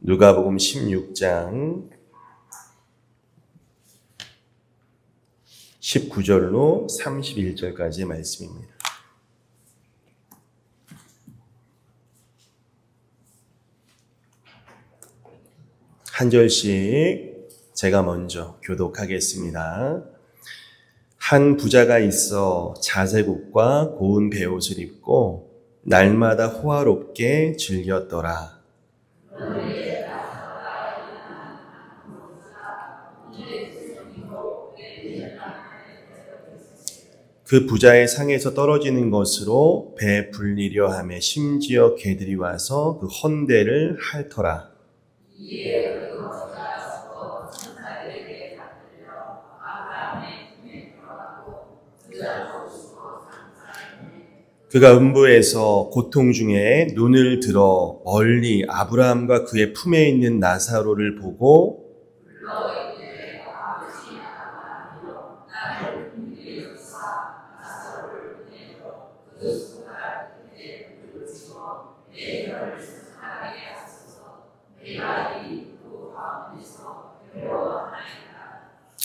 누가복음 16장 19절로 31절까지의 말씀입니다. 한 절씩 제가 먼저 교독하겠습니다. 한 부자가 있어 자색옷과 고운 베옷을 입고 날마다 호화롭게 즐겼더라. 그 부자의 상에서 떨어지는 것으로 배 불리려 하며 심지어 개들이 와서 그 헌대를 핥더라. 그가 음부에서 고통 중에 눈을 들어 멀리 아브라함과 그의 품에 있는 나사로를 보고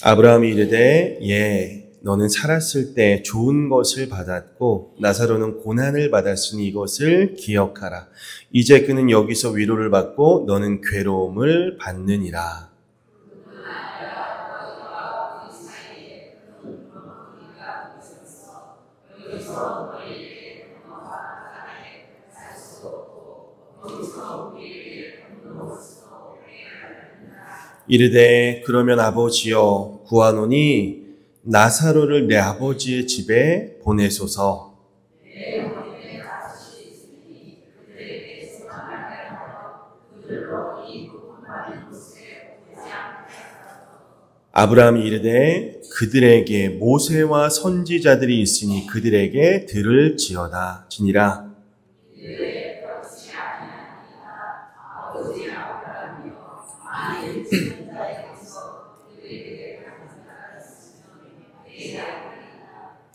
아브라함이 이르되 너는 살았을 때 좋은 것을 받았고 나사로는 고난을 받았으니 이것을 기억하라. 이제 그는 여기서 위로를 받고 너는 괴로움을 받느니라. 이르되 그러면 아버지여 구하노니 나사로를 내 아버지의 집에 보내소서. 아브라함이 이르되 그들에게 모세와 선지자들이 있으니 그들에게 들을지어다 지니라.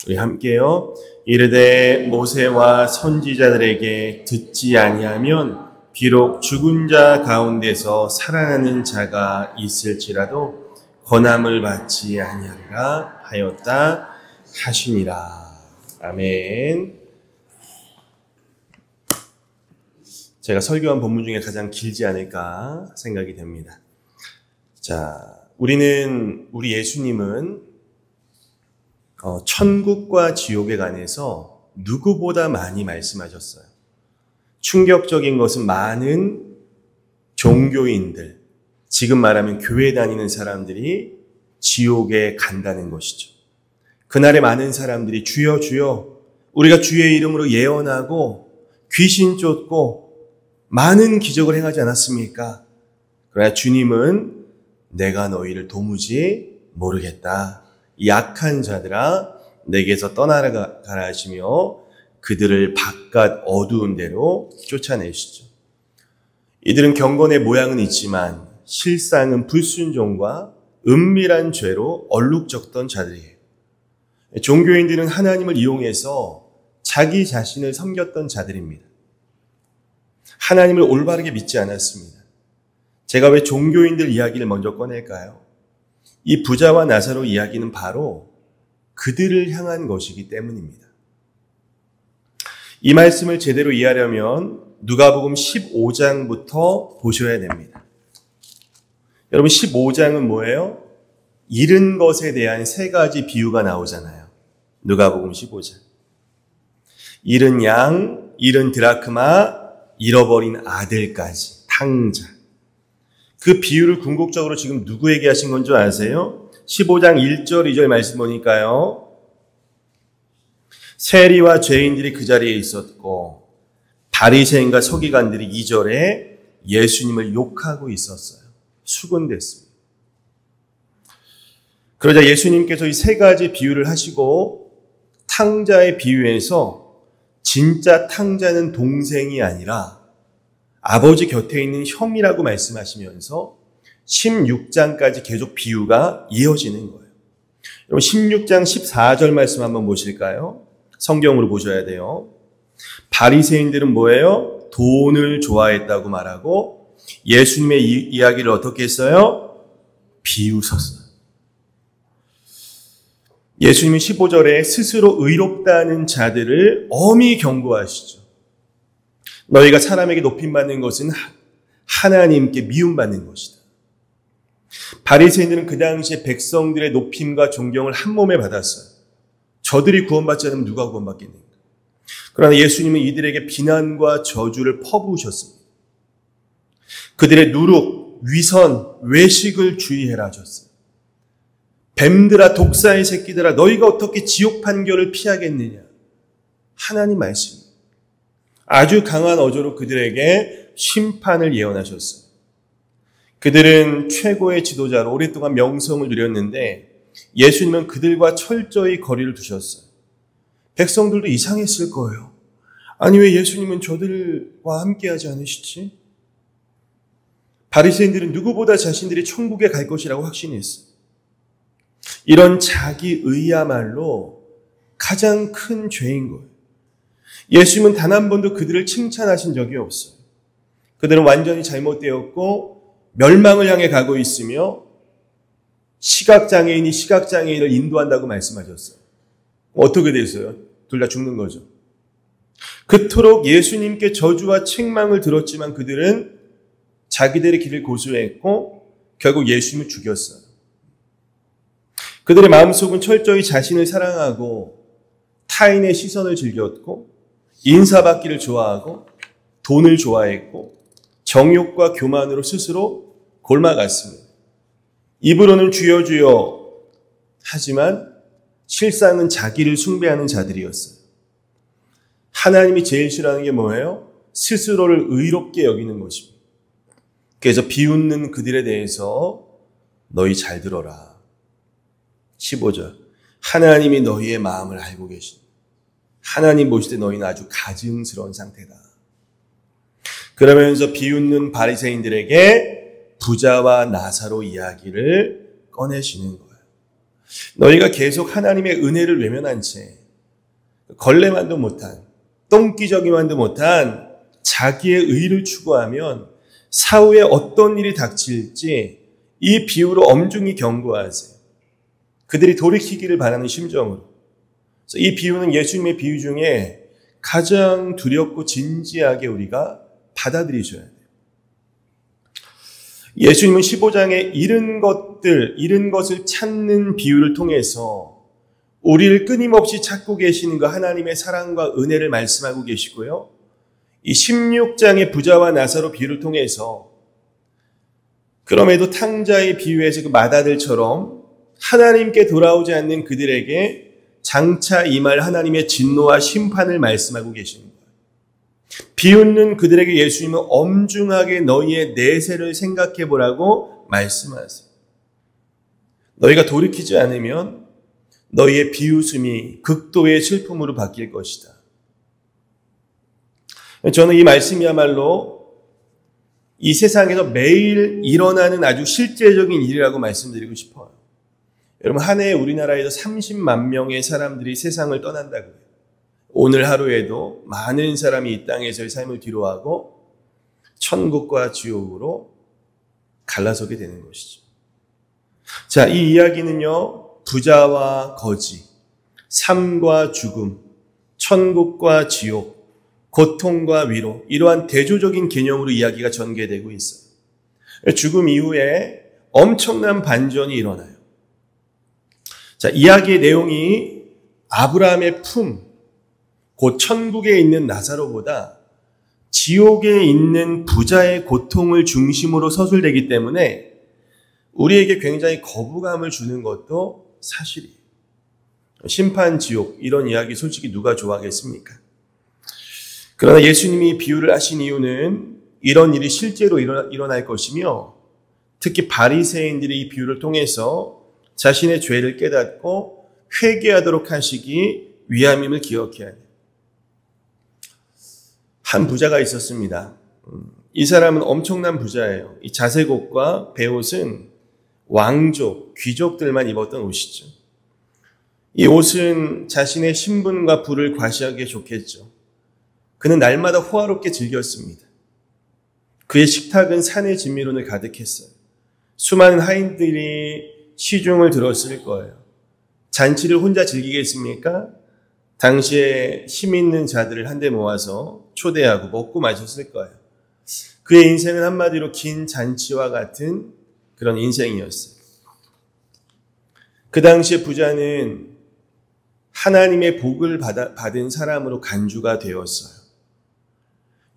우리 함께요. 이르되 모세와 선지자들에게 듣지 아니하면 비록 죽은 자 가운데서 살아나는 자가 있을지라도 권함을 받지 아니하리라 하였다 하시니라. 아멘. 제가 설교한 본문 중에 가장 길지 않을까 생각이 됩니다. 자, 우리 예수님은 천국과 지옥에 관해서 누구보다 많이 말씀하셨어요. 충격적인 것은 많은 종교인들, 지금 말하면 교회 다니는 사람들이 지옥에 간다는 것이죠. 그날에 많은 사람들이 주여 주여 우리가 주의 이름으로 예언하고 귀신 쫓고 많은 기적을 행하지 않았습니까? 그러나 주님은 내가 너희를 도무지 모르겠다. 약한 자들아 내게서 떠나가라 하시며 그들을 바깥 어두운 데로 쫓아내시죠. 이들은 경건의 모양은 있지만 실상은 불순종과 은밀한 죄로 얼룩졌던 자들이에요. 종교인들은 하나님을 이용해서 자기 자신을 섬겼던 자들입니다. 하나님을 올바르게 믿지 않았습니다. 제가 왜 종교인들 이야기를 먼저 꺼낼까요? 이 부자와 나사로 이야기는 바로 그들을 향한 것이기 때문입니다. 이 말씀을 제대로 이해하려면 누가복음 15장부터 보셔야 됩니다. 여러분 15장은 뭐예요? 잃은 것에 대한 세 가지 비유가 나오잖아요. 누가복음 15장. 잃은 양, 잃은 드라크마, 잃어버린 아들까지, 탕자. 그 비유를 궁극적으로 지금 누구에게 하신 건 줄 아세요? 15장 1절, 2절 말씀 보니까요. 세리와 죄인들이 그 자리에 있었고 바리새인과 서기관들이 2절에 예수님을 욕하고 있었어요. 수군댔습니다. 그러자 예수님께서 이 세 가지 비유를 하시고 탕자의 비유에서 진짜 탕자는 동생이 아니라 아버지 곁에 있는 형이라고 말씀하시면서 16장까지 계속 비유가 이어지는 거예요. 여러분 16장 14절 말씀 한번 보실까요? 성경으로 보셔야 돼요. 바리새인들은 뭐예요? 돈을 좋아했다고 말하고 예수님의 이야기를 어떻게 했어요? 비웃었어요. 예수님은 15절에 스스로 의롭다는 자들을 엄히 경고하시죠. 너희가 사람에게 높임받는 것은 하나님께 미움받는 것이다. 바리새인들은 그 당시에 백성들의 높임과 존경을 한 몸에 받았어요. 저들이 구원받지 않으면 누가 구원받겠는가? 그러나 예수님은 이들에게 비난과 저주를 퍼부으셨습니다. 그들의 누룩, 위선, 외식을 주의해라 하셨어요. 뱀들아, 독사의 새끼들아, 너희가 어떻게 지옥 판결을 피하겠느냐? 하나님 말씀입니다. 아주 강한 어조로 그들에게 심판을 예언하셨어요. 그들은 최고의 지도자로 오랫동안 명성을 누렸는데 예수님은 그들과 철저히 거리를 두셨어요. 백성들도 이상했을 거예요. 아니, 왜 예수님은 저들과 함께하지 않으시지? 바리새인들은 누구보다 자신들이 천국에 갈 것이라고 확신했어요. 이런 자기의야말로 가장 큰 죄인 거예요. 예수님은 단 한 번도 그들을 칭찬하신 적이 없어요. 그들은 완전히 잘못되었고 멸망을 향해 가고 있으며 시각장애인이 시각장애인을 인도한다고 말씀하셨어요. 어떻게 됐어요? 둘 다 죽는 거죠. 그토록 예수님께 저주와 책망을 들었지만 그들은 자기들의 길을 고수했고 결국 예수님을 죽였어요. 그들의 마음속은 철저히 자신을 사랑하고 타인의 시선을 즐겼고 인사받기를 좋아하고 돈을 좋아했고 정욕과 교만으로 스스로 골마갔습니다. 입으로는 주여 주여 하지만 실상은 자기를 숭배하는 자들이었어요. 하나님이 제일 싫어하는 게 뭐예요? 스스로를 의롭게 여기는 것입니다. 그래서 비웃는 그들에 대해서 너희 잘 들어라. 15절. 하나님이 너희의 마음을 알고 계십니다. 하나님 보실 때 너희는 아주 가증스러운 상태다. 그러면서 비웃는 바리새인들에게 부자와 나사로 이야기를 꺼내시는 거예요. 너희가 계속 하나님의 은혜를 외면한 채 걸레만도 못한, 똥기저귀만도 못한 자기의 의를 추구하면 사후에 어떤 일이 닥칠지 이 비유로 엄중히 경고하세요. 그들이 돌이키기를 바라는 심정으로. 그래서 이 비유는 예수님의 비유 중에 가장 두렵고 진지하게 우리가 받아들이셔야 돼요. 예수님은 15장에 잃은 것을 찾는 비유를 통해서 우리를 끊임없이 찾고 계시는 그 하나님의 사랑과 은혜를 말씀하고 계시고요. 이 16장의 부자와 나사로 비유를 통해서 그럼에도 탕자의 비유에서 그 마다들처럼 하나님께 돌아오지 않는 그들에게 장차 임할 하나님의 진노와 심판을 말씀하고 계시는 거예요. 비웃는 그들에게 예수님은 엄중하게 너희의 내세를 생각해 보라고 말씀하세요. 너희가 돌이키지 않으면 너희의 비웃음이 극도의 슬픔으로 바뀔 것이다. 저는 이 말씀이야말로 이 세상에서 매일 일어나는 아주 실제적인 일이라고 말씀드리고 싶어요. 여러분, 한 해에 우리나라에서 30만 명의 사람들이 세상을 떠난다고요. 오늘 하루에도 많은 사람이 이 땅에서의 삶을 뒤로하고 천국과 지옥으로 갈라서게 되는 것이죠. 자, 이 이야기는요, 부자와 거지, 삶과 죽음, 천국과 지옥, 고통과 위로, 이러한 대조적인 개념으로 이야기가 전개되고 있어요. 죽음 이후에 엄청난 반전이 일어나요. 자, 이야기의 내용이 아브라함의 품, 곧 천국에 있는 나사로보다 지옥에 있는 부자의 고통을 중심으로 서술되기 때문에 우리에게 굉장히 거부감을 주는 것도 사실이에요. 심판, 지옥, 이런 이야기 솔직히 누가 좋아하겠습니까? 그러나 예수님이 비유를 하신 이유는 이런 일이 실제로 일어날 것이며 특히 바리새인들이 이 비유를 통해서 자신의 죄를 깨닫고 회개하도록 하시기 위함임을 기억해야 돼요. 한 부자가 있었습니다. 이 사람은 엄청난 부자예요. 이 자색옷과 베옷은 왕족, 귀족들만 입었던 옷이죠. 이 옷은 자신의 신분과 부를 과시하기에 좋겠죠. 그는 날마다 호화롭게 즐겼습니다. 그의 식탁은 산의 진미론을 가득했어요. 수많은 하인들이 시중을 들었을 거예요. 잔치를 혼자 즐기겠습니까? 당시에 힘 있는 자들을 한데 모아서 초대하고 먹고 마셨을 거예요. 그의 인생은 한마디로 긴 잔치와 같은 그런 인생이었어요. 그 당시에 부자는 하나님의 복을 받은 사람으로 간주가 되었어요.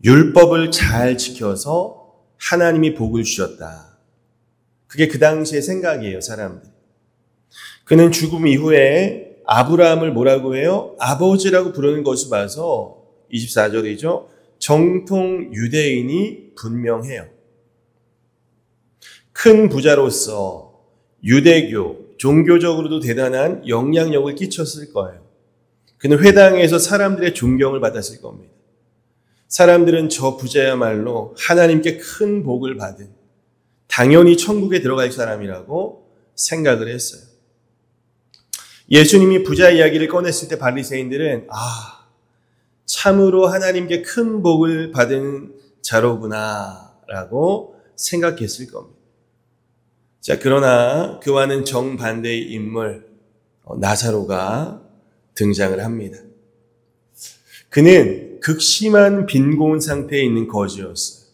율법을 잘 지켜서 하나님이 복을 주셨다. 그게 그 당시의 생각이에요, 사람들. 그는 죽음 이후에 아브라함을 뭐라고 해요? 아버지라고 부르는 것을 봐서 24절이죠. 정통 유대인이 분명해요. 큰 부자로서 유대교, 종교적으로도 대단한 영향력을 끼쳤을 거예요. 그는 회당에서 사람들의 존경을 받았을 겁니다. 사람들은 저 부자야말로 하나님께 큰 복을 받은 당연히 천국에 들어갈 사람이라고 생각을 했어요. 예수님이 부자 이야기를 꺼냈을 때 바리새인들은 참으로 하나님께 큰 복을 받은 자로구나 라고 생각했을 겁니다. 자, 그러나 그와는 정반대의 인물 나사로가 등장을 합니다. 그는 극심한 빈곤 상태에 있는 거지였어요.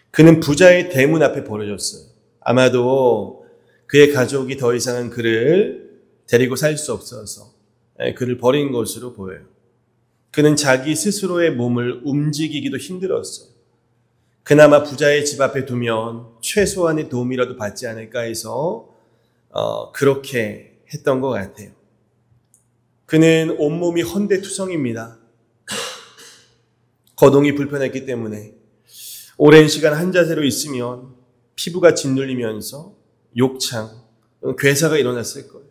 그는 부자의 대문 앞에 버려졌어요. 아마도 그의 가족이 더 이상은 그를 데리고 살 수 없어서 그를 버린 것으로 보여요. 그는 자기 스스로의 몸을 움직이기도 힘들었어요. 그나마 부자의 집 앞에 두면 최소한의 도움이라도 받지 않을까 해서 그렇게 했던 것 같아요. 그는 온몸이 헌데투성입니다. 거동이 불편했기 때문에 오랜 시간 한 자세로 있으면 피부가 짓눌리면서 욕창, 괴사가 일어났을 거예요.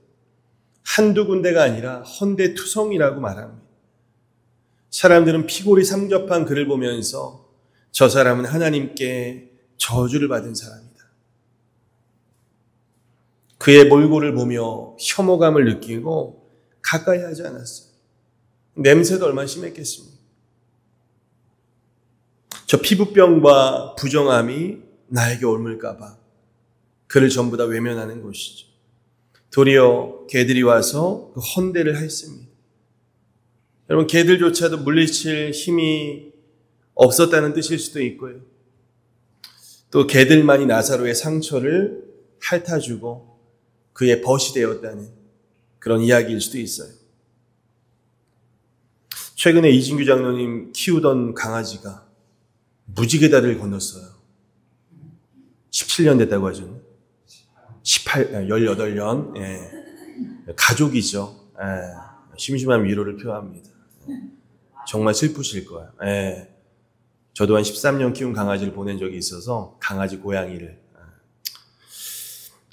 한두 군데가 아니라 헌데투성이라고 말합니다. 사람들은 피골이 삼겹한 그를 보면서 저 사람은 하나님께 저주를 받은 사람이다. 그의 몰골을 보며 혐오감을 느끼고 가까이 하지 않았어요. 냄새도 얼마나 심했겠습니까? 저 피부병과 부정함이 나에게 옮을까 봐 그를 전부 다 외면하는 것이죠. 도리어 개들이 와서 그 헌대를 했습니다. 여러분, 개들조차도 물리칠 힘이 없었다는 뜻일 수도 있고요. 또 개들만이 나사로의 상처를 핥아주고 그의 벗이 되었다는 그런 이야기일 수도 있어요. 최근에 이진규 장로님 키우던 강아지가 무지개다리를 건넜어요. 17년 됐다고 하죠. 18년. 예. 가족이죠. 예. 심심한 위로를 표합니다. 정말 슬프실 거예요. 예. 저도 한 13년 키운 강아지를 보낸 적이 있어서 강아지 고양이를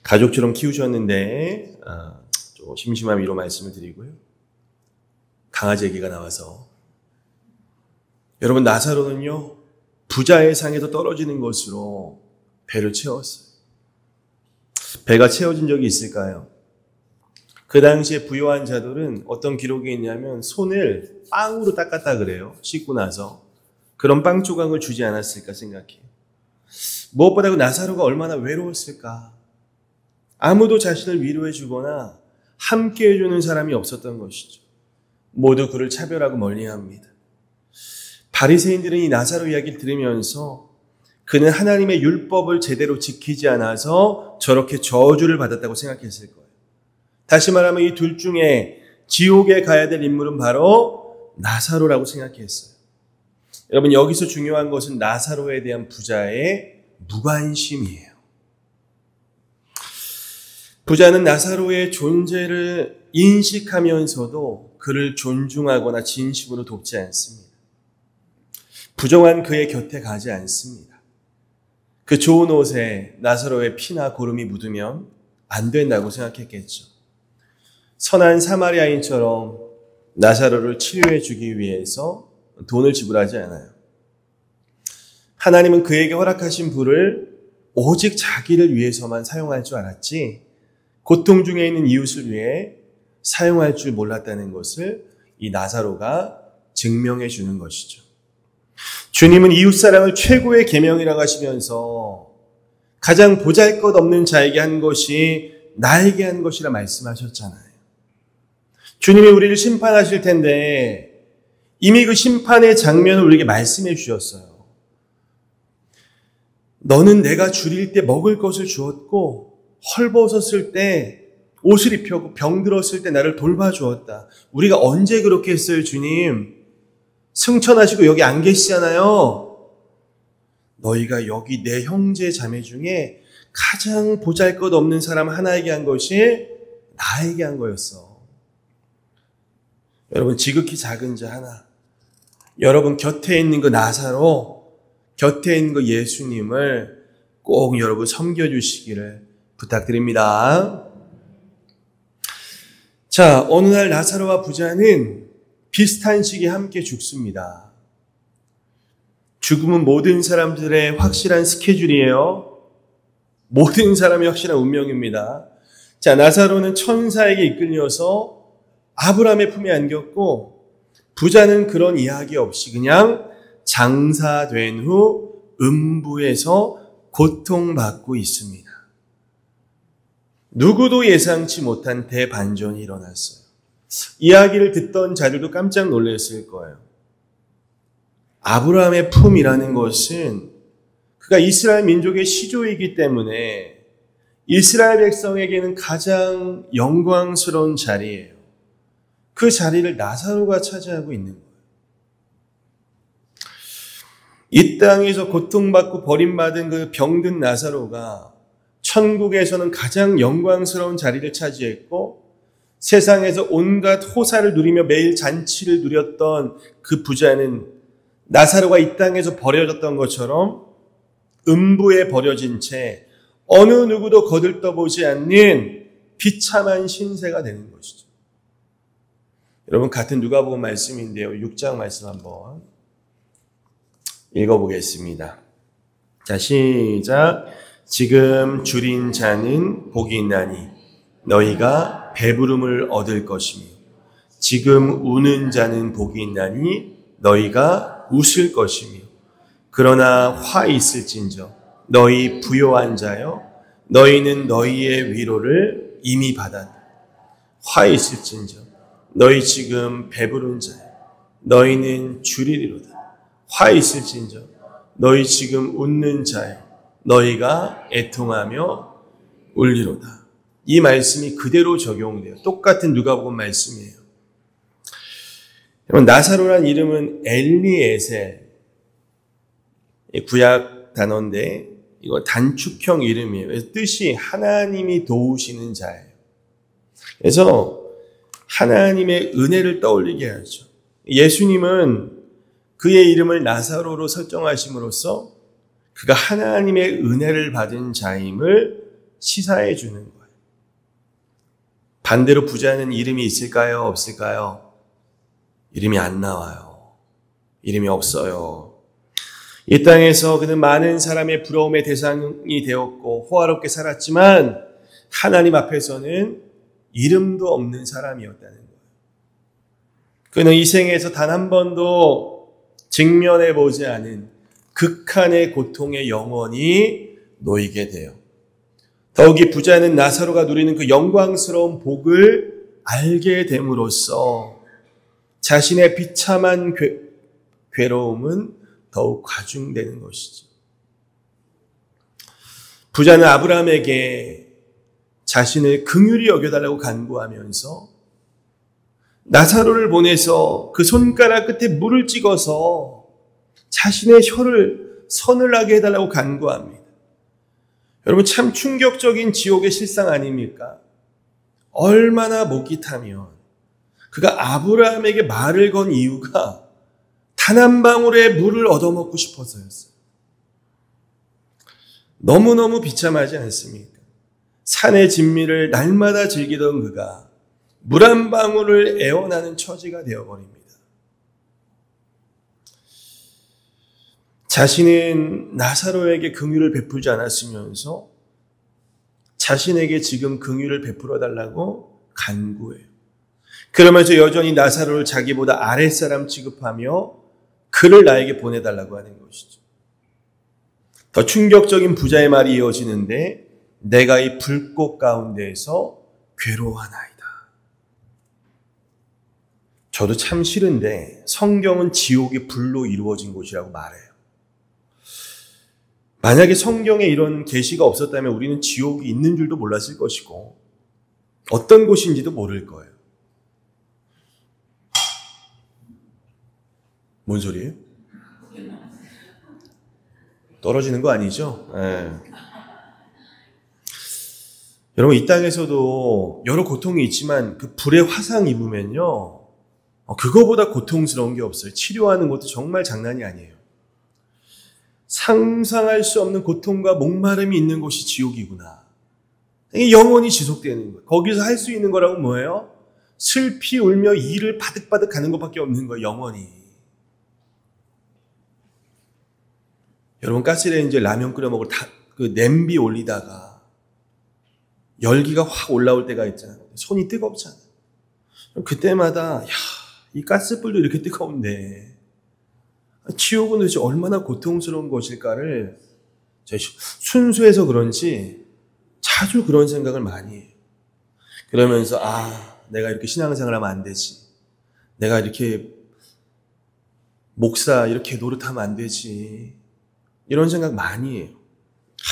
가족처럼 키우셨는데 좀 심심한 위로 말씀을 드리고요. 강아지 얘기가 나와서 여러분, 나사로는요 부자의 상에서 떨어지는 것으로 배를 채웠어요. 배가 채워진 적이 있을까요? 그 당시에 부유한 자들은 어떤 기록이 있냐면 손을 빵으로 닦았다 그래요. 씻고 나서. 그런 빵 조각을 주지 않았을까 생각해요. 무엇보다 그 나사로가 얼마나 외로웠을까. 아무도 자신을 위로해 주거나 함께 해주는 사람이 없었던 것이죠. 모두 그를 차별하고 멀리합니다. 바리새인들은 이 나사로 이야기를 들으면서 그는 하나님의 율법을 제대로 지키지 않아서 저렇게 저주를 받았다고 생각했을 거예요. 다시 말하면 이 둘 중에 지옥에 가야 될 인물은 바로 나사로라고 생각했어요. 여러분, 여기서 중요한 것은 나사로에 대한 부자의 무관심이에요. 부자는 나사로의 존재를 인식하면서도 그를 존중하거나 진심으로 돕지 않습니다. 부정한 그의 곁에 가지 않습니다. 그 좋은 옷에 나사로의 피나 고름이 묻으면 안 된다고 생각했겠죠. 선한 사마리아인처럼 나사로를 치료해 주기 위해서 돈을 지불하지 않아요. 하나님은 그에게 허락하신 부를 오직 자기를 위해서만 사용할 줄 알았지 고통 중에 있는 이웃을 위해 사용할 줄 몰랐다는 것을 이 나사로가 증명해 주는 것이죠. 주님은 이웃사랑을 최고의 계명이라고 하시면서 가장 보잘것없는 자에게 한 것이 나에게 한 것이라 말씀하셨잖아요. 주님이 우리를 심판하실 텐데 이미 그 심판의 장면을 우리에게 말씀해 주셨어요. 너는 내가 줄일 때 먹을 것을 주었고 헐벗었을 때 옷을 입혔고 병들었을 때 나를 돌봐주었다. 우리가 언제 그렇게 했어요, 주님? 승천하시고 여기 안 계시잖아요. 너희가 여기 내 형제 자매 중에 가장 보잘것없는 사람 하나에게 한 것이 나에게 한 거였어. 여러분, 지극히 작은 자 하나, 여러분 곁에 있는 그 나사로, 곁에 있는 그 예수님을 꼭 여러분 섬겨주시기를 부탁드립니다. 자, 어느 날 나사로와 부자는 비슷한 시기에 함께 죽습니다. 죽음은 모든 사람들의 확실한 스케줄이에요. 모든 사람의 확실한 운명입니다. 자, 나사로는 천사에게 이끌려서 아브라함의 품에 안겼고, 부자는 그런 이야기 없이 그냥 장사된 후 음부에서 고통받고 있습니다. 누구도 예상치 못한 대반전이 일어났어요. 이야기를 듣던 자들도 깜짝 놀랐을 거예요. 아브라함의 품이라는 것은 그가 이스라엘 민족의 시조이기 때문에 이스라엘 백성에게는 가장 영광스러운 자리예요. 그 자리를 나사로가 차지하고 있는 거예요. 이 땅에서 고통받고 버림받은 그 병든 나사로가 천국에서는 가장 영광스러운 자리를 차지했고, 세상에서 온갖 호사를 누리며 매일 잔치를 누렸던 그 부자는 나사로가 이 땅에서 버려졌던 것처럼 음부에 버려진 채 어느 누구도 거들떠보지 않는 비참한 신세가 되는 것이죠. 여러분, 같은 누가복음 말씀인데요. 6장 말씀 한번 읽어보겠습니다. 자, 시작. 지금 줄인 자는 복이 있나니 너희가 배부름을 얻을 것이며, 지금 우는 자는 복이 있나니 너희가 웃을 것이며, 그러나 화 있을진저 너희 부요한 자여, 너희는 너희의 위로를 이미 받았다. 화 있을진저 너희 지금 배부른 자여, 너희는 줄이리로다. 화 있을진저 너희 지금 웃는 자여, 너희가 애통하며 울리로다. 이 말씀이 그대로 적용돼요. 똑같은 누가복음 말씀이에요. 나사로란 이름은 엘리에셀, 구약 단어인데 이거 단축형 이름이에요. 그래서 뜻이 하나님이 도우시는 자예요. 그래서 하나님의 은혜를 떠올리게 하죠. 예수님은 그의 이름을 나사로로 설정하심으로써 그가 하나님의 은혜를 받은 자임을 시사해 주는 거예요. 반대로 부자는 이름이 있을까요? 없을까요? 이름이 안 나와요. 이름이 없어요. 이 땅에서 그는 많은 사람의 부러움의 대상이 되었고 호화롭게 살았지만 하나님 앞에서는 이름도 없는 사람이었다는 거예요. 그는 이 생에서 단 한 번도 직면해 보지 않은 극한의 고통에 영원히 놓이게 돼요. 더욱이 부자는 나사로가 누리는 그 영광스러운 복을 알게 됨으로써 자신의 비참한 괴로움은 더욱 과중되는 것이죠. 부자는 아브라함에게 자신을 긍휼히 여겨달라고 간구하면서 나사로를 보내서 그 손가락 끝에 물을 찍어서 자신의 혀를 서늘하게 해달라고 간구합니다. 여러분, 참 충격적인 지옥의 실상 아닙니까? 얼마나 목이 타면 그가 아브라함에게 말을 건 이유가 단 한 방울의 물을 얻어먹고 싶어서였어요. 너무너무 비참하지 않습니까? 산의 진미를 날마다 즐기던 그가 물 한 방울을 애원하는 처지가 되어버립니다. 자신은 나사로에게 긍휼을 베풀지 않았으면서 자신에게 지금 긍휼을 베풀어 달라고 간구해요. 그러면서 여전히 나사로를 자기보다 아랫사람 취급하며 그를 나에게 보내달라고 하는 것이죠. 더 충격적인 부자의 말이 이어지는데 내가 이 불꽃 가운데에서 괴로워하나이다. 저도 참 싫은데 성경은 지옥이 불로 이루어진 곳이라고 말해요. 만약에 성경에 이런 계시가 없었다면 우리는 지옥이 있는 줄도 몰랐을 것이고 어떤 곳인지도 모를 거예요. 뭔 소리예요? 떨어지는 거 아니죠? 네. 여러분 이 땅에서도 여러 고통이 있지만 그 불의 화상 입으면요 그거보다 고통스러운 게 없어요. 치료하는 것도 정말 장난이 아니에요. 상상할 수 없는 고통과 목마름이 있는 곳이 지옥이구나. 이게 영원히 지속되는 거예요. 거기서 할 수 있는 거라고 뭐예요? 슬피 울며 이를 바득바득 하는 것밖에 없는 거예요. 영원히. 여러분 가스레인지에 라면 끓여 먹을 그 냄비 올리다가 열기가 확 올라올 때가 있잖아요. 손이 뜨겁잖아요. 그때마다 이 가스불도 이렇게 뜨거운데 지옥은 도대체 얼마나 고통스러운 것일까를 순수해서 그런지 자주 그런 생각을 많이 해요. 그러면서 내가 이렇게 신앙생활 하면 안 되지. 내가 이렇게 목사 이렇게 노릇하면 안 되지. 이런 생각 많이 해요.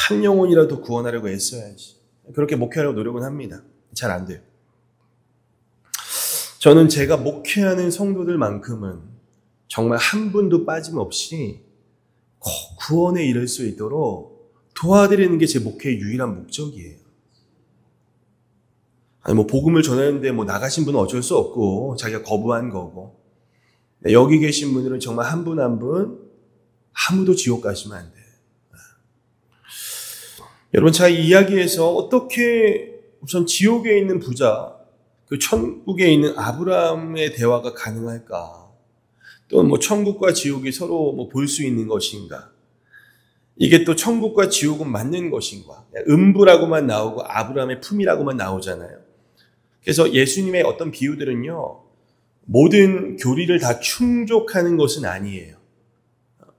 한 영혼이라도 구원하려고 애써야지. 그렇게 목회하려고 노력은 합니다. 잘 안 돼요. 저는 제가 목회하는 성도들만큼은 정말 한 분도 빠짐없이 꼭 구원에 이를 수 있도록 도와드리는 게 제 목회의 유일한 목적이에요. 아니 복음을 전하는데 나가신 분은 어쩔 수 없고 자기가 거부한 거고 여기 계신 분들은 정말 한 분 한 분 아무도 지옥 가시면 안 돼요. 여러분 자 이 이야기에서 어떻게 우선 지옥에 있는 부자 그 천국에 있는 아브라함의 대화가 가능할까? 또 천국과 지옥이 서로 볼 수 있는 것인가? 이게 또 천국과 지옥은 맞는 것인가? 음부라고만 나오고 아브라함의 품이라고만 나오잖아요. 그래서 예수님의 어떤 비유들은요, 모든 교리를 다 충족하는 것은 아니에요.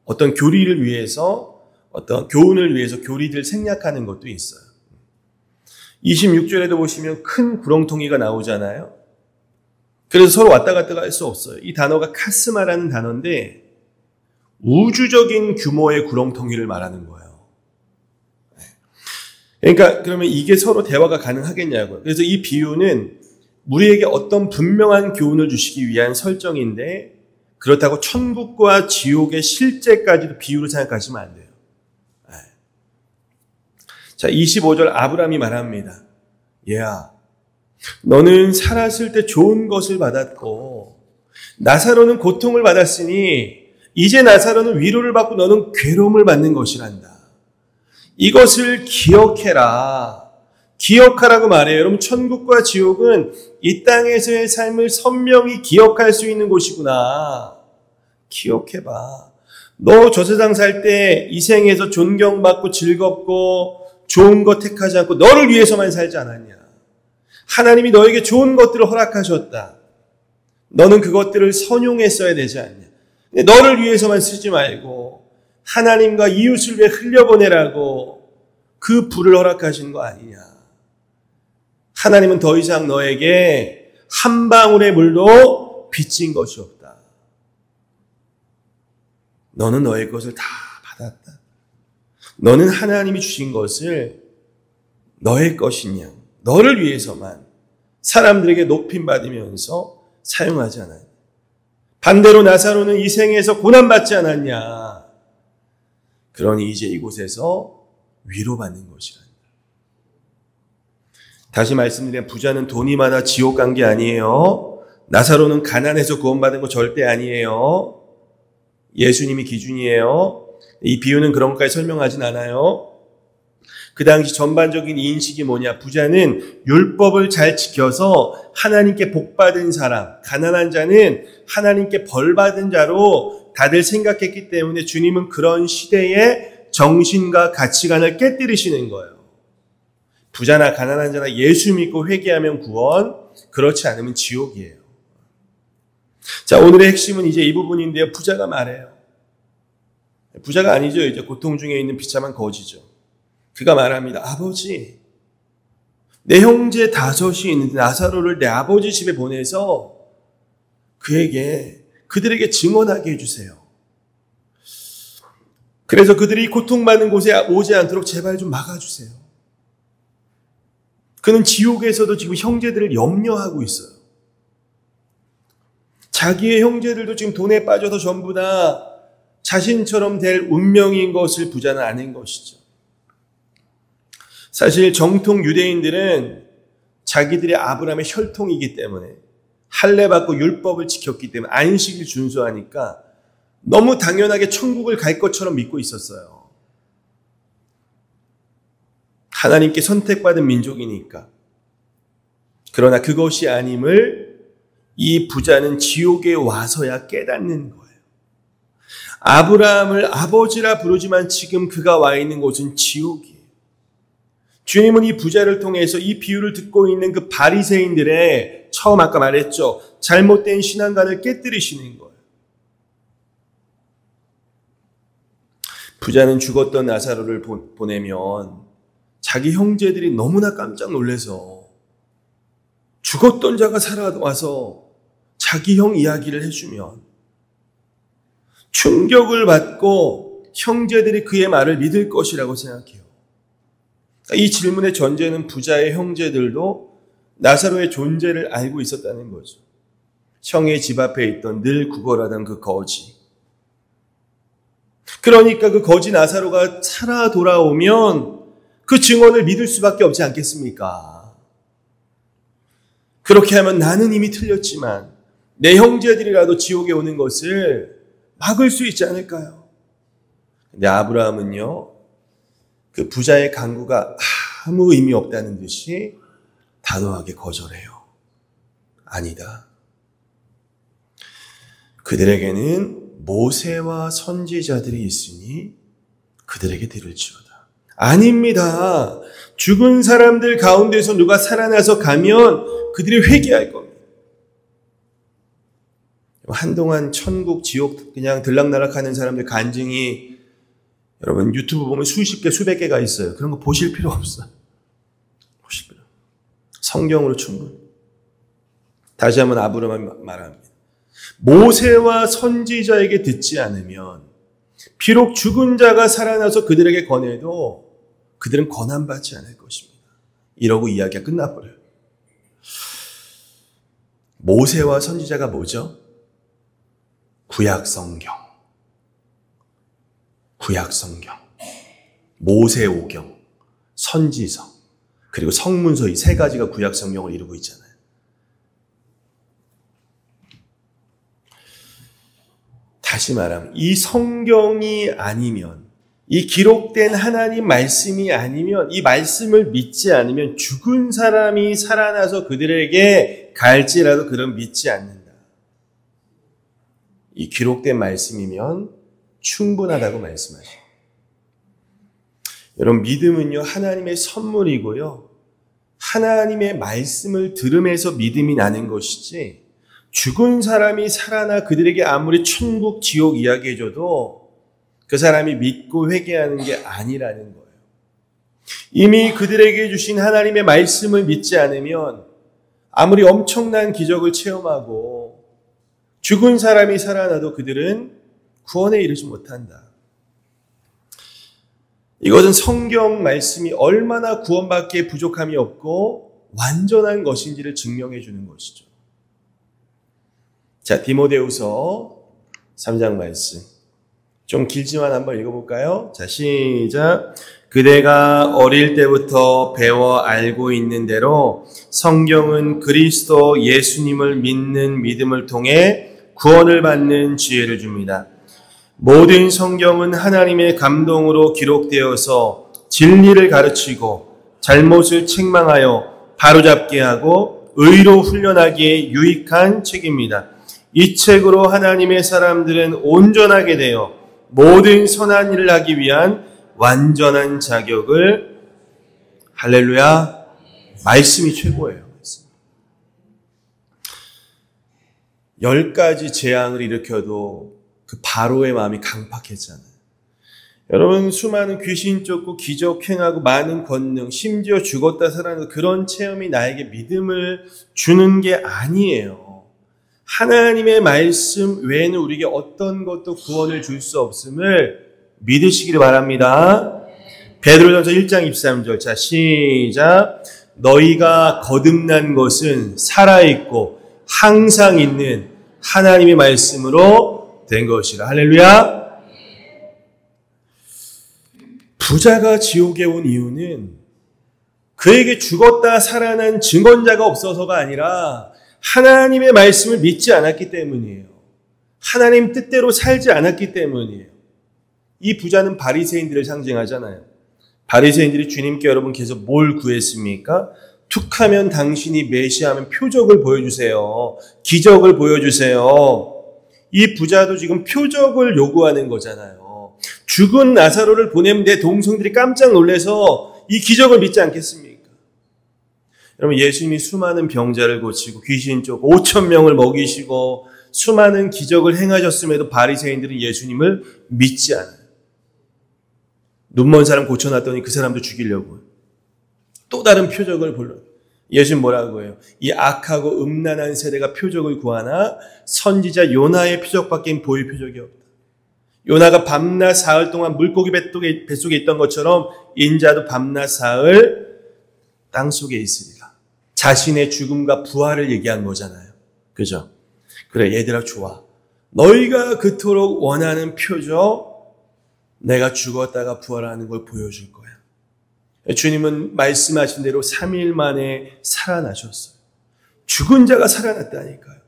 어떤 교리를 위해서, 어떤 교훈을 위해서 교리들 생략하는 것도 있어요. 26절에도 보시면 큰 구렁텅이가 나오잖아요. 그래서 서로 왔다 갔다 할 수 없어요. 이 단어가 카스마라는 단어인데 우주적인 규모의 구렁텅이를 말하는 거예요. 그러니까 그러면 이게 서로 대화가 가능하겠냐고요. 그래서 이 비유는 우리에게 어떤 분명한 교훈을 주시기 위한 설정인데 그렇다고 천국과 지옥의 실제까지도 비유로 생각하시면 안 돼요. 자, 25절 아브라함이 말합니다. 얘야, 너는 살았을 때 좋은 것을 받았고 나사로는 고통을 받았으니 이제 나사로는 위로를 받고 너는 괴로움을 받는 것이란다. 이것을 기억해라. 기억하라고 말해요. 여러분 천국과 지옥은 이 땅에서의 삶을 선명히 기억할 수 있는 곳이구나. 기억해봐. 너 저 세상 살 때 이 생에서 존경받고 즐겁고 좋은 것 택하지 않고 너를 위해서만 살지 않았냐. 하나님이 너에게 좋은 것들을 허락하셨다. 너는 그것들을 선용했어야 되지 않냐. 너를 위해서만 쓰지 말고 하나님과 이웃을 위해 흘려보내라고 그 불을 허락하신 거 아니냐. 하나님은 더 이상 너에게 한 방울의 물도 빚진 것이 없다. 너는 너의 것을 다 받았다. 너는 하나님이 주신 것을 너의 것이냐, 너를 위해서만 사람들에게 높임받으면서 사용하지 않았냐. 반대로 나사로는 이 생에서 고난받지 않았냐. 그러니 이제 이곳에서 위로받는 것이란다. 다시 말씀드리면 부자는 돈이 많아 지옥 간 게 아니에요. 나사로는 가난해서 구원받은 거 절대 아니에요. 예수님이 기준이에요. 이 비유는 그런 것까지 설명하진 않아요. 그 당시 전반적인 인식이 뭐냐. 부자는 율법을 잘 지켜서 하나님께 복받은 사람, 가난한 자는 하나님께 벌받은 자로 다들 생각했기 때문에 주님은 그런 시대의 정신과 가치관을 깨뜨리시는 거예요. 부자나 가난한 자나 예수 믿고 회개하면 구원, 그렇지 않으면 지옥이에요. 자, 오늘의 핵심은 이제 이 부분인데요. 부자가 말해요. 부자가 아니죠. 이제 고통 중에 있는 비참한 거지죠. 그가 말합니다. 아버지, 내 형제 5이 있는데 나사로를 내 아버지 집에 보내서 그들에게 증언하게 해주세요. 그래서 그들이 고통받는 곳에 오지 않도록 제발 좀 막아주세요. 그는 지옥에서도 지금 형제들을 염려하고 있어요. 자기의 형제들도 지금 돈에 빠져서 전부 다 자신처럼 될 운명인 것을 부자는 아는 것이죠. 사실 정통 유대인들은 자기들의 아브라함의 혈통이기 때문에 할례받고 율법을 지켰기 때문에 안식을 준수하니까 너무 당연하게 천국을 갈 것처럼 믿고 있었어요. 하나님께 선택받은 민족이니까. 그러나 그것이 아님을 이 부자는 지옥에 와서야 깨닫는 거예요. 아브라함을 아버지라 부르지만 지금 그가 와 있는 곳은 지옥이에요. 주님은 이 부자를 통해서 이 비유를 듣고 있는 그 바리새인들의 처음 아까 말했죠. 잘못된 신앙관을 깨뜨리시는 거예요. 부자는 죽었던 나사로를 보내면 자기 형제들이 너무나 깜짝 놀라서 죽었던 자가 살아와서 자기 형 이야기를 해주면 충격을 받고 형제들이 그의 말을 믿을 것이라고 생각해요. 이 질문의 전제는 부자의 형제들도 나사로의 존재를 알고 있었다는 거죠. 형의 집 앞에 있던 늘 구걸하던 그 거지. 그러니까 그 거지 나사로가 살아 돌아오면 그 증언을 믿을 수밖에 없지 않겠습니까? 그렇게 하면 나는 이미 틀렸지만 내 형제들이라도 지옥에 오는 것을 막을 수 있지 않을까요? 근데 아브라함은요, 그 부자의 간구가 아무 의미 없다는 듯이 단호하게 거절해요. 아니다. 그들에게는 모세와 선지자들이 있으니 그들에게 들을지어다. 아닙니다. 죽은 사람들 가운데서 누가 살아나서 가면 그들이 회개할 겁니다. 한동안 천국, 지옥 그냥 들락날락하는 사람들 간증이 여러분 유튜브 보면 수십 개, 수백 개가 있어요. 그런 거 보실 필요 없어요. 보실 필요. 성경으로 충분히. 다시 한번 아브라함이 말합니다. 모세와 선지자에게 듣지 않으면 비록 죽은 자가 살아나서 그들에게 권해도 그들은 권한받지 않을 것입니다. 이러고 이야기가 끝나버려요. 모세와 선지자가 뭐죠? 구약성경, 모세오경, 선지서, 그리고 성문서 이 세 가지가 구약성경을 이루고 있잖아요. 다시 말하면 이 성경이 아니면, 이 기록된 하나님 말씀이 아니면, 이 말씀을 믿지 않으면 죽은 사람이 살아나서 그들에게 갈지라도 그런 믿지 않는다. 이 기록된 말씀이면 충분하다고 말씀하십니다. 여러분, 믿음은요, 하나님의 선물이고요. 하나님의 말씀을 들으면서 믿음이 나는 것이지, 죽은 사람이 살아나 그들에게 아무리 천국, 지옥 이야기해줘도 그 사람이 믿고 회개하는 게 아니라는 거예요. 이미 그들에게 주신 하나님의 말씀을 믿지 않으면 아무리 엄청난 기적을 체험하고 죽은 사람이 살아나도 그들은 구원에 이르지 못한다. 이것은 성경 말씀이 얼마나 구원받기에 부족함이 없고 완전한 것인지를 증명해 주는 것이죠. 자, 디모데후서 3장 말씀. 좀 길지만 한번 읽어볼까요? 자, 시작. 그대가 어릴 때부터 배워 알고 있는 대로 성경은 그리스도 예수님을 믿는 믿음을 통해 구원을 받는 지혜를 줍니다. 모든 성경은 하나님의 감동으로 기록되어서 진리를 가르치고 잘못을 책망하여 바로잡게 하고 의로 훈련하기에 유익한 책입니다. 이 책으로 하나님의 사람들은 온전하게 되어 모든 선한 일을 하기 위한 완전한 자격을, 할렐루야, 말씀이 최고예요. 10가지 재앙을 일으켜도 그 바로의 마음이 강팍했잖아요. 여러분, 수많은 귀신 쫓고 기적 행하고 많은 권능, 심지어 죽었다 살아나는 그런 체험이 나에게 믿음을 주는 게 아니에요. 하나님의 말씀 외에는 우리에게 어떤 것도 구원을 줄 수 없음을 믿으시기를 바랍니다. 베드로전서 1장 23절. 자, 시작. 너희가 거듭난 것은 살아있고 항상 있는 하나님의 말씀으로 된 것이라. 할렐루야. 부자가 지옥에 온 이유는 그에게 죽었다 살아난 증언자가 없어서가 아니라 하나님의 말씀을 믿지 않았기 때문이에요. 하나님 뜻대로 살지 않았기 때문이에요. 이 부자는 바리새인들을 상징하잖아요. 바리새인들이 주님께 여러분께서 뭘 구했습니까? 툭하면 당신이 메시아면 표적을 보여주세요. 기적을 보여주세요. 이 부자도 지금 표적을 요구하는 거잖아요. 죽은 나사로를 보내면 내 동성들이 깜짝 놀라서 이 기적을 믿지 않겠습니까? 여러분, 예수님이 수많은 병자를 고치고 귀신 쫓고 5,000명을 먹이시고 수많은 기적을 행하셨음에도 바리새인들은 예수님을 믿지 않아요. 눈먼 사람 고쳐놨더니 그 사람도 죽이려고 또 다른 표적을 불러요. 예수님 뭐라고 해요? 이 악하고 음란한 세대가 표적을 구하나 선지자 요나의 표적밖에 보일 표적이 없다. 요나가 밤낮 사흘 동안 물고기 뱃속에 있던 것처럼 인자도 밤낮 사흘 땅속에 있으리라. 자신의 죽음과 부활을 얘기한 거잖아요. 그죠? 그래, 얘들아 좋아. 너희가 그토록 원하는 표적, 내가 죽었다가 부활하는 걸 보여줄 거야. 주님은 말씀하신 대로 3일 만에 살아나셨어요. 죽은 자가 살아났다니까요.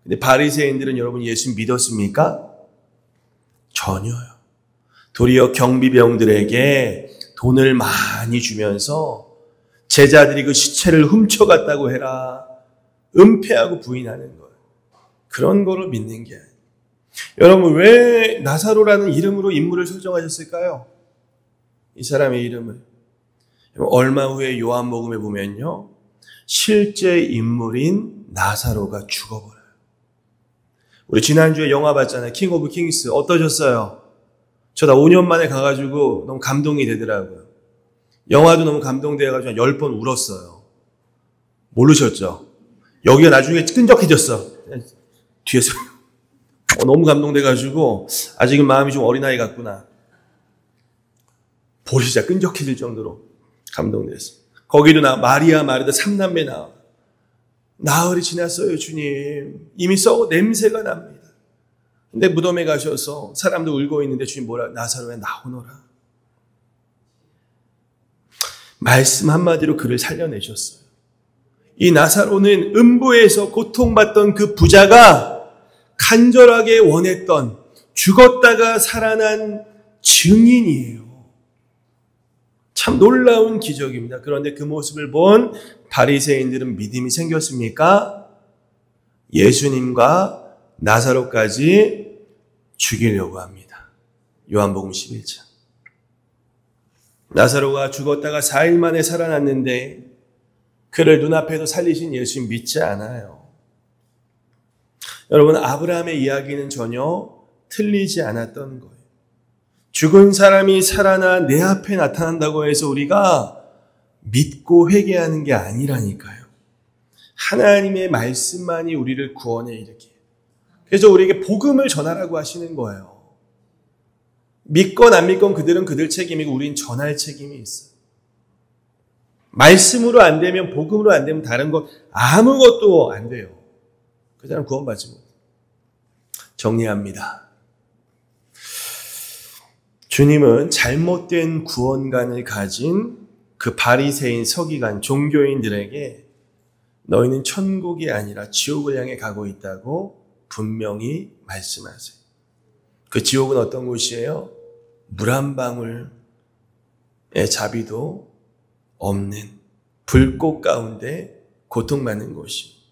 근데 바리새인들은 여러분 예수 믿었습니까? 전혀요. 도리어 경비병들에게 돈을 많이 주면서 제자들이 그 시체를 훔쳐갔다고 해라. 은폐하고 부인하는 거예요. 그런 거를 믿는 게 아니에요. 여러분, 왜 나사로라는 이름으로 인물을 설정하셨을까요? 이 사람의 이름을. 얼마 후에 요한복음에 보면요, 실제 인물인 나사로가 죽어버려요. 우리 지난주에 영화 봤잖아요. 킹 오브 킹스. 어떠셨어요? 저 다 5년 만에 가가지고 너무 감동이 되더라고요. 영화도 너무 감동돼가지고 10번 울었어요. 모르셨죠? 여기가 나중에 끈적해졌어. 뒤에서. 너무 감동돼가지고 아직은 마음이 좀 어린아이 같구나. 보시자 끈적해질 정도로 감동됐어요. 거기도 마리아 마르다 3남매 나와. 나흘이 지났어요, 주님. 이미 썩어 냄새가 납니다. 근데 무덤에 가셔서 사람도 울고 있는데 주님 뭐라? 나사로야 나오너라. 말씀 한마디로 그를 살려내셨어요. 이 나사로는 음부에서 고통받던 그 부자가 간절하게 원했던 죽었다가 살아난 증인이에요. 참 놀라운 기적입니다. 그런데 그 모습을 본 바리새인들은 믿음이 생겼습니까? 예수님과 나사로까지 죽이려고 합니다. 요한복음 11장. 나사로가 죽었다가 4일 만에 살아났는데 그를 눈앞에서 살리신 예수님 믿지 않아요. 여러분, 아브라함의 이야기는 전혀 틀리지 않았던 거예요. 죽은 사람이 살아나 내 앞에 나타난다고 해서 우리가 믿고 회개하는 게 아니라니까요. 하나님의 말씀만이 우리를 구원에 이르게. 그래서 우리에게 복음을 전하라고 하시는 거예요. 믿건 안 믿건 그들은 그들 책임이고 우린 전할 책임이 있어요. 말씀으로 안 되면, 복음으로 안 되면 다른 것 아무것도 안 돼요. 그 사람 구원받지 못해요. 정리합니다. 주님은 잘못된 구원관을 가진 그 바리새인 서기관 종교인들에게 너희는 천국이 아니라 지옥을 향해 가고 있다고 분명히 말씀하세요. 그 지옥은 어떤 곳이에요? 물 한 방울의 자비도 없는 불꽃 가운데 고통받는 곳이.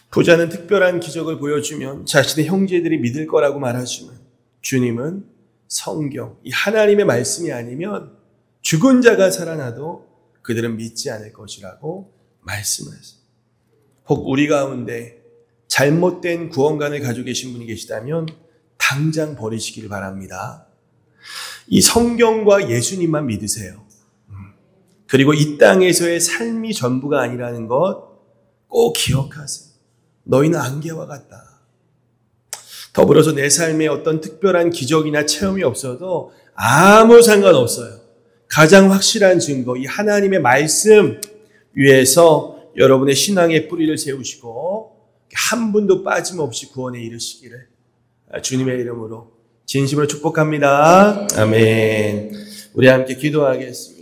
부자는 특별한 기적을 보여주면 자신의 형제들이 믿을 거라고 말하지만 주님은 성경, 이 하나님의 말씀이 아니면 죽은 자가 살아나도 그들은 믿지 않을 것이라고 말씀하세요. 혹 우리 가운데 잘못된 구원관을 가지고 계신 분이 계시다면 당장 버리시길 바랍니다. 이 성경과 예수님만 믿으세요. 그리고 이 땅에서의 삶이 전부가 아니라는 것 꼭 기억하세요. 너희는 안개와 같다. 더불어서 내 삶에 어떤 특별한 기적이나 체험이 없어도 아무 상관없어요. 가장 확실한 증거, 이 하나님의 말씀 위에서 여러분의 신앙의 뿌리를 세우시고 한 분도 빠짐없이 구원에 이르시기를 주님의 이름으로 진심으로 축복합니다. 아멘. 우리 함께 기도하겠습니다.